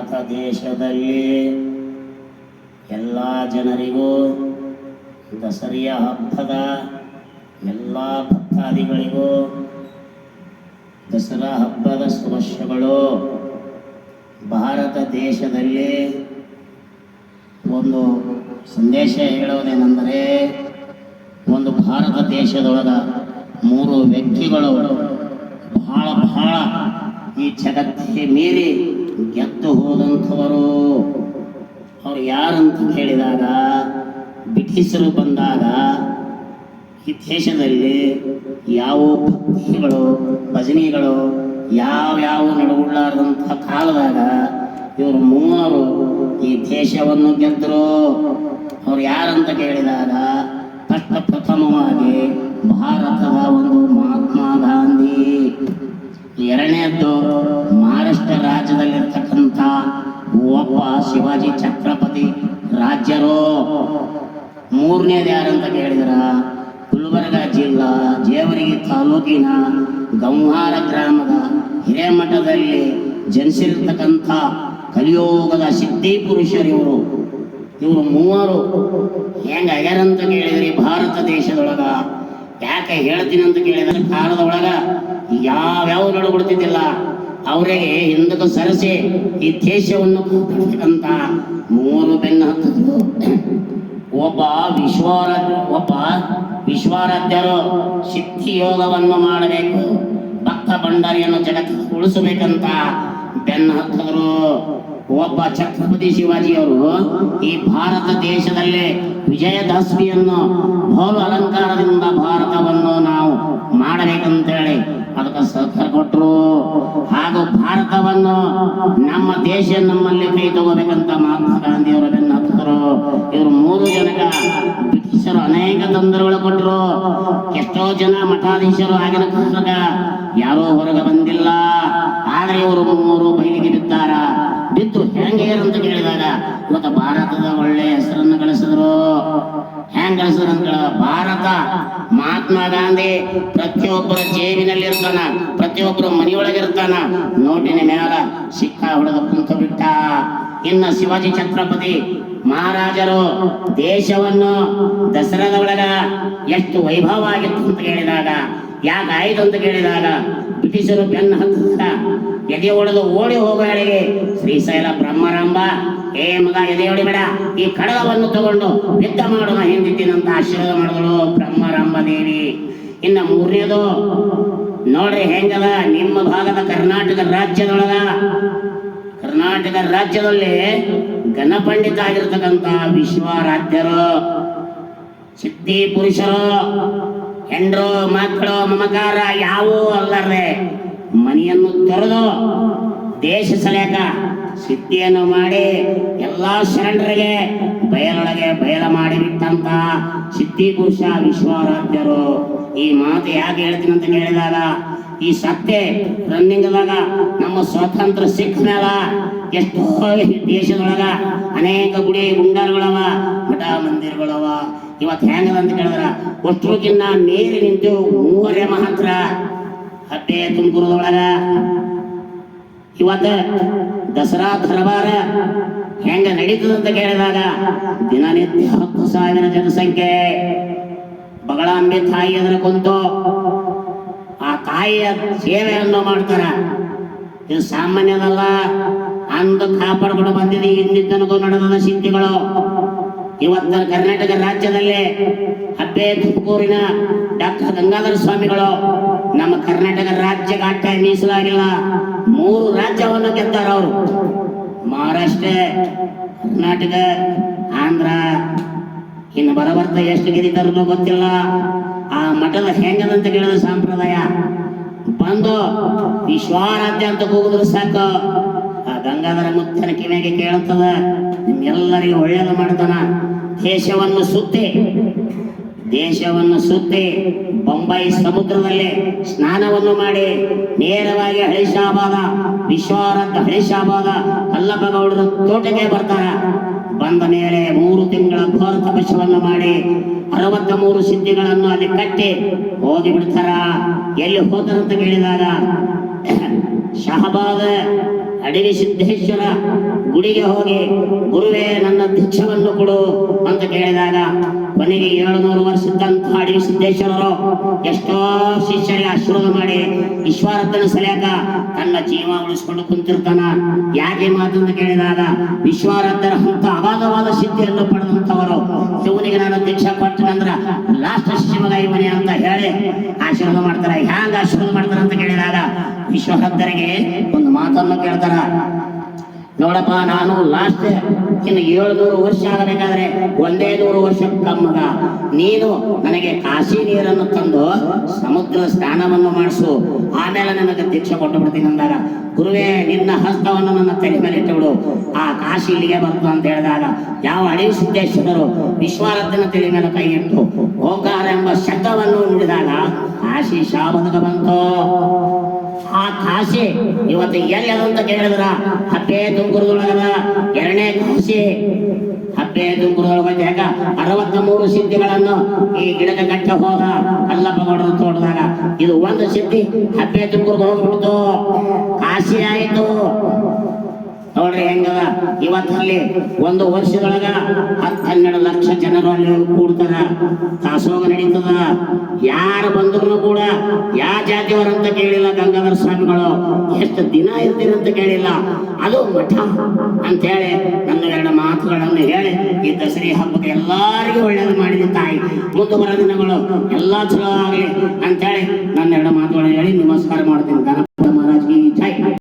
ಭಾರತ ದೇಶದಲ್ಲಿ ಎಲ್ಲ ಜನರಿಗೂ ದಸರೆಯ ಹಬ್ಬದ ಎಲ್ಲ ಭಕ್ತಾದಿಗಳಿಗೂ ದಸರಾ ಹಬ್ಬದ ಶುಭಾಶಯಗಳು. ಭಾರತ ದೇಶದಲ್ಲಿ ಒಂದು ಸಂದೇಶ ಹೇಳುವುದೇನೆಂದರೆ, ಒಂದು ಭಾರತ ದೇಶದೊಳಗ 3 ವ್ಯಕ್ತಿಗಳು ಬಹಳ ಈ ಜಗತ್ತಿಗೆ ಮೀರಿ ಗೆದ್ದು ಹೋದಂಥವರು. ಅವರು ಯಾರಂತ ಕೇಳಿದಾಗ, ಬ್ರಿಟಿಷರು ಬಂದಾಗ ಈ ದೇಶದಲ್ಲಿ ಯಾವ ಭಕ್ತಿಗಳು ಭಜನೆಗಳು ಯಾವ್ಯಾವ ನಡುಗುಳ್ಳಾರ್ದಂಥ ಕಾಲದಾಗ ಇವರು 3 ಈ ದೇಶವನ್ನು ಗೆದ್ದರು. ಅವ್ರು ಯಾರಂತ ಕೇಳಿದಾಗ, ಪ್ರಥಮವಾಗಿ ಭಾರತದ ಒಂದು ಮಹಾತ್ಮ ಗಾಂಧಿ, ಎರಡನೇದ್ದು ಮಹಾರಾಷ್ಟ್ರ ರಾಜ್ಯದಲ್ಲಿರ್ತಕ್ಕಂಥ ಒಬ್ಬ ಶಿವಾಜಿ ಛತ್ರಪತಿ ರಾಜರು, ಮೂರನೇದು ಯಾರಂತ ಕೇಳಿದ್ರ ಗುಲ್ಬರ್ಗ ಜಿಲ್ಲಾ ಜೇವರ್ಗಿ ತಾಲೂಕಿನ ಗಂಹಾರ ಗ್ರಾಮದ ಹಿರೇಮಠದಲ್ಲಿ ಜನಿಸಿರ್ತಕ್ಕಂಥ ಕಲಿಯೋಗದ ಸಿದ್ಧಿ ಪುರುಷರಿವರು. ಇವರು 3 ಹೆಂಗ ಆಗ್ಯಾರಂತ ಕೇಳಿದ್ರಿ ಭಾರತ ದೇಶದೊಳಗ. ಯಾಕೆ ಹೇಳ್ತೀನಿ ಅಂತ ಕೇಳಿದ್ರೆ, ಕಾಲದೊಳಗ ಯಾವ್ಯಾವ ನಡುಗುಡ್ತಿದ್ದಿಲ್ಲ, ಅವರಿಗೆ ಹಿಂದಕ್ಕೆ ಸರಿಸಿ ಈ ದೇಶವನ್ನು ಕೂಡಿರ್ತಕ್ಕಂಥ 3 ಬೆನ್ನು ಹತ್ತಿದ್ರು. ಒಬ್ಬ ವಿಶ್ವಾರಾಧ್ಯರು ಸಿದ್ಧಿ ಯೋಗವನ್ನು ಮಾಡಬೇಕು, ಭಕ್ತ ಭಂಡಾರಿಯನ್ನು ಜಗತ್ತಿಗೆ ಉಳಿಸಬೇಕಂತ ಬೆನ್ನು ಹತ್ತಿದ್ರು. ಒಬ್ಬ ಛತ್ರಪತಿ ಶಿವಾಜಿಯವರು ಈ ಭಾರತ ದೇಶದಲ್ಲಿ ವಿಜಯದಶಮಿಯನ್ನು ಬಹು ಅಲಂಕಾರದಿಂದ ಭಾರತವನ್ನು ನಾವು ಮಾಡಬೇಕಂತೇಳಿ ಅದಕ್ಕೆ ಸಹಕಾರ ಕೊಟ್ಟರು. ಹಾಗೂ ಭಾರತವನ್ನು ನಮ್ಮ ದೇಶ ನಮ್ಮಲ್ಲಿ ಕೈ ತಗೋಬೇಕಂತ ಮಹಾತ್ಮ ಗಾಂಧಿಯವರ ಬೆನ್ನ ಹತ್ತಿದ್ರು. ಇವರು 3 ಜನಕ ಬ್ರಿಟಿಷರು ಅನೇಕ ತೊಂದರೆಗಳು ಕೊಟ್ಟರು. ಎಷ್ಟೋ ಜನ ಮಠಾಧೀಶರು ಆಗಿನ ಕಾಲದಾಗ ಯಾರೋ ಹೊರಗೆ ಬಂದಿಲ್ಲ. ಆದ್ರೆ ಇವರು 3 ಬಯಲಿಗೆ ಬಿದ್ದಾರ. ಬಿದ್ದು ಹೆಂಗೆ ಅಂತ ಕೇಳಿದಾಗ, ಇವತ್ತು ಭಾರತದ ಒಳ್ಳೆ ಹೆಸರನ್ನು ಗಳಿಸಿದ್ರು. ಹೆಂಗ್ ಗಳಿಸಿದ್ರು ಅಂತ ಕೇಳಿದ, ಭಾರತ ಮಹಾತ್ಮ ಗಾಂಧಿ ಪ್ರತಿಯೊಬ್ಬರ ಜೇಬಿನಲ್ಲಿ ಇರ್ತಾನ, ಪ್ರತಿಯೊಬ್ಬರ ಮನೆಯೊಳಗಿರ್ತಾನ, ನೋಟಿನ ಮ್ಯಾಲ ಸಿಕ್ಕ ಹೊಡೆದ ಕುಂತು ಬಿಟ್ಟ. ಇನ್ನು ಶಿವಾಜಿ ಛತ್ರಪತಿ ಮಹಾರಾಜರು ದೇಶವನ್ನು ದಸರಾದ ಒಳಗ ಎಷ್ಟು ವೈಭವ ಆಗಿತ್ತು ಅಂತ ಕೇಳಿದಾಗ, ಯಾಕಾಯ್ತು ಅಂತ ಕೇಳಿದಾಗ, ಬ್ರಿಟಿಷರು ಬೆನ್ನು ಹತ್ತಿದ ಎದೆ ಹೊಡೆದು ಓಡಿ ಹೋಗುವಳಿಗೆ ಶ್ರೀಶೈಲ ಬ್ರಹ್ಮರಂಭ, ಏ ಮಗ ಎದೆ ಹೊಡಿಬೇಡ, ಈ ಕಡಗವನ್ನು ತಗೊಂಡು ಯುದ್ಧ ಮಾಡುವ ಹಿಂದಿಟ್ಟಿನಂತ ಆಶೀರ್ವಾದ ಮಾಡಿದಳು ಬ್ರಹ್ಮರಂಭ ದೇವಿ. ಇನ್ನು 3ನೇದು ನೋಡ್ರಿ ಹೆಂಗದ, ನಿಮ್ಮ ಭಾಗದ ಕರ್ನಾಟಕ ರಾಜ್ಯದಲ್ಲಿ ಗಣಪಂಡಿತ ಆಗಿರ್ತಕ್ಕಂಥ ವಿಶ್ವಾರಾಧ್ಯರು ಸಿದ್ಧಿ ಪುರುಷರು, ಹೆಂಡ್ರು ಮಕ್ಕಳು ಮಮಕಾರ ಯಾವೂ ಅಲ್ಲರೇ ಮನೆಯನ್ನು ತೊರೆದು ದೇಶ ಸೆಳೆಯಕ ಸಿದ್ಧಿಯನ್ನು ಮಾಡಿ ಎಲ್ಲಾ ಶರಣರಿಗೆ ಬಯಲೊಳಗೆ ಬಯಲ ಮಾಡಿಬಿಟ್ಟಂತ ಸಿದ್ಧಿ ಪುರುಷ ವಿಶ್ವಾರಾಧ್ಯರು. ಈ ಮಾತು ಯಾಕೆ ಹೇಳ್ತೀನಿ ಅಂತ ಕೇಳಿದಾಗ, ಈ ಸತ್ಯ ರನ್ನಿಂಗ್ದಾಗ ನಮ್ಮ ಸ್ವಾತಂತ್ರ್ಯ ಸಿಕ್ಕ ಮೇಲ ಎಷ್ಟೋ ದೇಶದೊಳಗ ಅನೇಕ ಗುಡಿ ಗುಂಡಾರಗಳವ, ಮಠ ಮಂದಿರಗಳವ. ಇವತ್ತು ಹೆಂಗದ ಅಂತ ಕೇಳಿದ್ರ, ಒಟ್ಟರಿಗಿನ್ನ ನೀರು ನಿಂತು 3 ಮಾತ್ರ ಹಬ್ಬೆ ತುಮಕೂರದೊಳಗ. ಇವತ್ತ ದಸರಾ ದರಬಾರ ಹೆಂಗ ನಡೀತದಂತ ಕೇಳಿದಾಗ, ದಿನನಿತ್ಯ 10,000 ಜನಸಂಖ್ಯೆ. ಬಗಳಾಂಬೆ ತಾಯಿ ಅದರ ಕುಂತು ಆ ತಾಯಿಯ ಸೇವೆಯನ್ನು ಮಾಡ್ತಾರ. ಇದು ಸಾಮಾನ್ಯದಲ್ಲ, ಅಂದು ಕಾಪಾಡ್ಕೊಂಡು ಬಂದಿದೆ ಹಿಂದಿದ್ದನಿಗೂ ನಡೆದ ಸಿದ್ಧಿಗಳು. ಇವತ್ತ ಕರ್ನಾಟಕ ರಾಜ್ಯದಲ್ಲಿ ಹಬ್ಬೆ ತುಮಕೂರಿನ ಡಾಕ್ಟರ್ ಗಂಗಾಧರ ಸ್ವಾಮಿಗಳು ನಮ್ಮ ಕರ್ನಾಟಕ ರಾಜ್ಯಕ್ಕೆ ಅಟ್ಟ ಮೀಸಲಾಗಿಲ್ಲ, 3 ರಾಜ್ಯವನ್ನು ಗೆದ್ದಾರ ಅವರು. ಮಹಾರಾಷ್ಟ್ರ, ಕರ್ನಾಟಕ, ಆಂಧ್ರ. ಇನ್ನು ಬರಬರ್ತ ಎಷ್ಟು ಗೆದ್ದಿದ್ದಾರೋ ಗೊತ್ತಿಲ್ಲ. ಆ ಮಠದ ಹೆಂಗದಂತ ಕೇಳಿದ ಸಂಪ್ರದಾಯ ಬಂದು ವಿಶ್ವಾರಾಧ್ಯ ಅಂತ ಕೂಗಿದ್ರು ಸಾಕು, ಆ ಗಂಗಾಧರ ಮುತ್ತನ ಕಿವಿಗೆ ಕೇಳುತ್ತದ, ನಿಮ್ಮೆಲ್ಲರಿಗೂ ಒಳ್ಳೇದು ಮಾಡ್ತಾನ. ದೇಶವನ್ನು ಸುತ್ತಿ ಬೊಂಬೈ ಸಮುದ್ರದಲ್ಲಿ ಸ್ನಾನವನ್ನು ಮಾಡಿ ನೇರವಾಗಿ ಹಳಿಶಾಬಾದ ವಿಶ್ವಾರಾಧ್ಯ ಹಳಿಶಾಬಾದ ಕಲ್ಲಪ್ಪಗೌಡರ ತೋಟಕ್ಕೆ ಬರ್ತಾರ. ಬಂದ ಮೇಲೆ 3 ತಿಂಗಳ ಘೋರ ತಪಸ್ಸವನ್ನು ಮಾಡಿ 63 ಸಿದ್ಧಿಗಳನ್ನು ಅಲ್ಲಿ ಕಟ್ಟಿ ಹೋಗಿ ಬಿಡ್ತಾರ. ಎಲ್ಲಿ ಹೋದರಂತ ಕೇಳಿದಾಗ, ಶಹಬಾದ್ ಅಡವಿ ಸಿದ್ದೇಶ್ವರ ಗುಡಿಗೆ ಹೋಗಿ ಗುರುವೇ ನನ್ನ ದೀಕ್ಷವನ್ನು ಕೊಡು ಅಂತ ಕೇಳಿದಾಗ ಕೊನೆಗೆ 700 ವರ್ಷದಂತಹ ಅಡವಿ ಸಿದ್ದೇಶ್ವರರು ಎಷ್ಟೋ ಶಿಷ್ಯರಿಗೆ ಆಶೀರ್ವಾದ ಮಾಡಿ ವಿಶ್ವಾರಾಧನ ಸಲಕ ತನ್ನ ಜೀವ ಉಳಿಸ್ಕೊಂಡು ಕುಂತಿರ್ತಾನ. ಯಾಕೆ ಮಾತಂತ ಕೇಳಿದಾಗ ವಿಶ್ವಾರಾಧನ ಅಂತ ಅಗಾಧವಾದ ಸಿದ್ಧಿಯನ್ನು ಪಡೆದಂತವರು ಶಿವನಿಗೆ ನಾನು ದೀಕ್ಷಾ ಕೊಟ್ಟನಂದ್ರ ಲಾಸ್ಟ್ ಶಿವಗ ಇವನೇ ಅಂತ ಹೇಳಿ ಆಶೀರ್ವಾದ ಮಾಡ್ತಾರೆ. ಹ್ಯಾಂಗ ಆಶೀರ್ವಾದ ಮಾಡ್ತಾರ ಅಂತ ಕೇಳಿದಾಗ ವಿಶ್ವಾರಾಧರಿಗೆ ಒಂದು ಮಾತನ್ನು ಕೇಳ್ತಾರ, ನೋಡಪ್ಪ ನಾನು ಲಾಸ್ಟ್ ಇನ್ನು 700 ವರ್ಷ ಆಗಬೇಕಾದ್ರೆ 100 ವರ್ಷ ಕಮ್ಮಗ ನೀನು ನನಗೆ ಕಾಶಿ ನೀರನ್ನು ತಂದು ಸಮುದ್ರ ಸ್ನಾನವನ್ನು ಮಾಡಿಸು, ಆಮೇಲೆ ನನಗೆ ದೀಕ್ಷೆ ಕೊಟ್ಟು ಬಿಡ್ತೀನಿ ಅಂದಾಗ ಗುರುವೇ ನಿನ್ನ ಹಸ್ತವನ್ನು ನನ್ನ ತಲೆ ಮೇಲೆ ಇಟ್ಟುಬಿಡು, ಆ ಕಾಶಿ ಇಲ್ಲಿಗೆ ಬರ್ತು ಅಂತ ಹೇಳಿದಾಗ ಯಾವ ಅಡವಿ ಸಿದ್ದೇಶ್ವರರು ವಿಶ್ವಾರಾಧನ ತಲೆ ಮೇಲೆ ಕೈ ಇಟ್ಟು ಓಂಕಾರ ಎಂಬ ಶಬ್ದವನ್ನು ನುಡಿದಾಗ ಕಾಶಿ ಶಾಬದಕ ಬಂತು. ಆ ಕಾಶಿ ಇವತ್ತು ಎಲ್ಲಿ ಅದಂತ ಕೇಳಿದ್ರ ಹಬ್ಬೆ ತುಮಕೂರದೊಳಗದ 2ನೇ ಕಾಶಿ. ಹಬ್ಬೆ ತುಮಕೂರದೊಳಗೆ 63 ಸಿದ್ಧಿಗಳನ್ನು ಈ ಗಿಡಕ್ಕೆ ಕಟ್ಟ ಹೋದ ಅಲ್ಲಪ್ಪ ಗೌಡರು ತೋಟದಾಗ ಇದು ಒಂದು ಸಿದ್ಧಿ ಹಬ್ಬೆ ತುಮಕೂರ್ಗೆ ಹೋಗ್ಬಿಡ್ತು, ಕಾಶಿ ಆಯಿತು. ನೋಡ್ರಿ ಹೆಂಗದ ಇವತ್ತಲ್ಲಿ ಒಂದು ವರ್ಷದೊಳಗ 10-12 ಲಕ್ಷ ಜನರು ಅಲ್ಲಿ ಕೂಡ್ತಾರ, ದಾಸೋಹ ನಡೀತದ. ಯಾರು ಬಂದ್ರು ಕೂಡ ಯಾವ ಜಾತಿಯವರಂತ ಕೇಳಿಲ್ಲ, ಗಂಗಾಧರ ಸ್ವಾಮಿಗಳು ಎಷ್ಟು ದಿನ ಇರ್ತೀರಂತ ಕೇಳಿಲ್ಲ, ಅದು ಮಠ ಅಂತ ಹೇಳಿ ನನ್ನ 2 ಮಾತುಗಳನ್ನು ಹೇಳಿ ಈ ದಸರಿ ಹಬ್ಬಕ್ಕೆ ಎಲ್ಲರಿಗೂ ಒಳ್ಳೇದು ಮಾಡಿದ ತಾಯಿ, ಮುಂದೆ ಬರೋ ದಿನಗಳು ಎಲ್ಲಾ ಚಲೋ ಆಗಲಿ ಅಂತ ಹೇಳಿ ನನ್ನ 2 ಮಾತುಗಳನ್ನು ಹೇಳಿ ನಮಸ್ಕಾರ ಮಾಡ್ತೀನಿ.